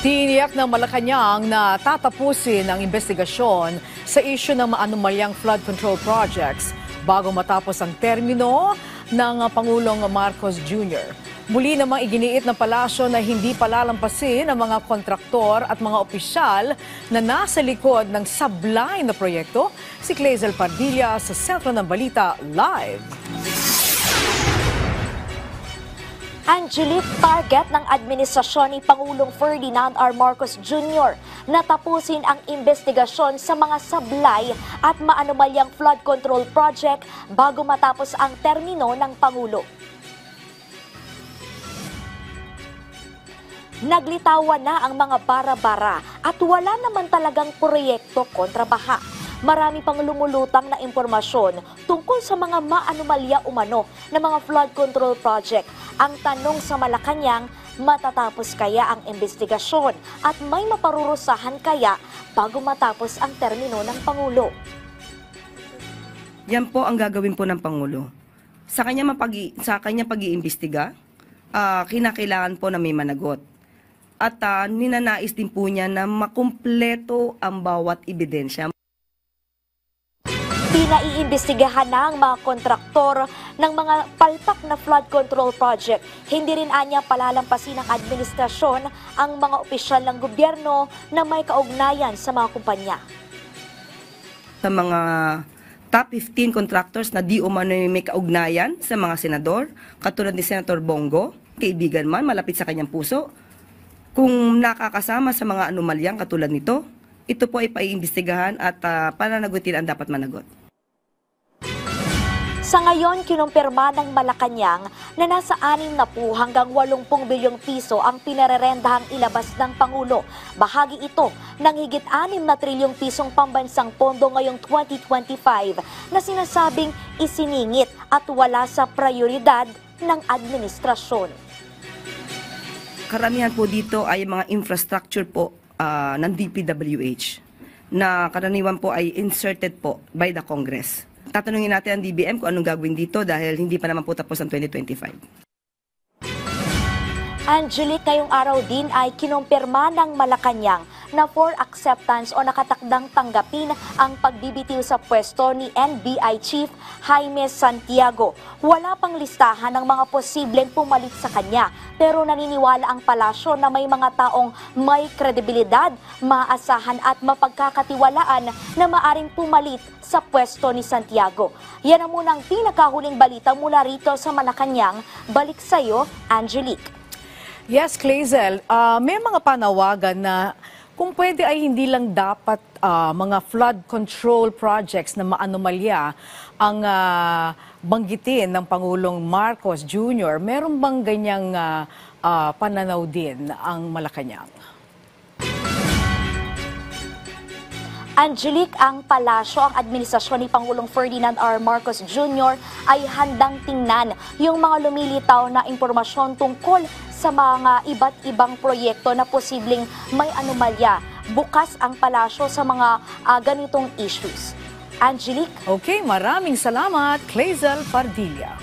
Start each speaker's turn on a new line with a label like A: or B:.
A: Tiniyak ng Malacanang na tatapusin ang investigasyon sa isyu ng maanumalyang flood control projects bago matapos ang termino ng Pangulong Marcos Jr. Muli namang iginiit ng palasyo na hindi palalampasin ang mga kontraktor at mga opisyal na nasa likod ng sablay na proyekto. Si Clazel Pardilla sa Sentro ng Balita Live.
B: Angelique, target ng administrasyon ni Pangulong Ferdinand R. Marcos Jr. na tapusin ang investigasyon sa mga sablay at maanumalyang flood control project bago matapos ang termino ng Pangulo. Naglitawan na ang mga bara-bara at wala naman talagang proyekto kontra baha. Marami pang lumulutang na impormasyon tungkol sa mga maanumalya umano na mga flood control project. Ang tanong sa Malacanang, matatapos kaya ang investigasyon at may maparurusahan kaya bago matapos ang termino ng Pangulo?
C: Yan po ang gagawin po ng Pangulo. Sa kanya pag-iimbestiga, kinakailangan po na may managot. At ninanais din po niya na makumpleto ang bawat ebidensya.
B: Pinaiimbestigahan na ang mga kontraktor ng mga palpak na flood control project. Hindi rin anya palalampasin ng administrasyon ang mga opisyal ng gobyerno na may kaugnayan sa mga kumpanya.
C: Sa mga top 15 contractors na di umano may kaugnayan sa mga senador, katulad ni Senator Bongo, kaibigan man, malapit sa kanyang puso, kung nakakasama sa mga anomalyang katulad nito, ito po ay paiimbestigahan at pananagutin ang dapat managot.
B: Sa ngayon, kinumpirma ng Malacanang na nasa 60 hanggang 80 bilyong piso ang pinarerendahang ilabas ng Pangulo. Bahagi ito ng higit 6 na trilyong pisong pambansang pondo ngayong 2025 na sinasabing isiningit at wala sa prioridad ng administrasyon.
C: Karamihan po dito ay mga infrastructure po ng DPWH na karaniwan po ay inserted po by the Congress. Tatanungin natin ang DBM kung anong gagawin dito dahil hindi pa naman po tapos ang 2025.
B: Angelique, ngayong araw din ay kinumpirma ng Malacanang na for acceptance o nakatakdang tanggapin ang pagbibitiw sa pwesto ni NBI Chief Jaime Santiago. Wala pang listahan ng mga posibleng pumalit sa kanya, pero naniniwala ang palasyo na may mga taong may kredibilidad, maasahan at mapagkakatiwalaan na maaring pumalit sa pwesto ni Santiago. Yan ang munang pinakahuling balita mula rito sa Malacanang. Balik sa iyo, Angelique.
A: Yes, Clazel, may mga panawagan na kung pwede ay hindi lang dapat mga flood control projects na maanomalya ang banggitin ng Pangulong Marcos Jr. Meron bang ganyang pananaw din ang Malacanang?
B: Angelique, ang palasyo, ang administrasyon ni Pangulong Ferdinand R. Marcos Jr. ay handang tingnan yung mga lumilitaw na impormasyon tungkol sa mga iba't ibang proyekto na posibleng may anomalya. Bukas ang palasyo sa mga ganitong issues. Angelique?
A: Okay, maraming salamat, Clazel Pardilla.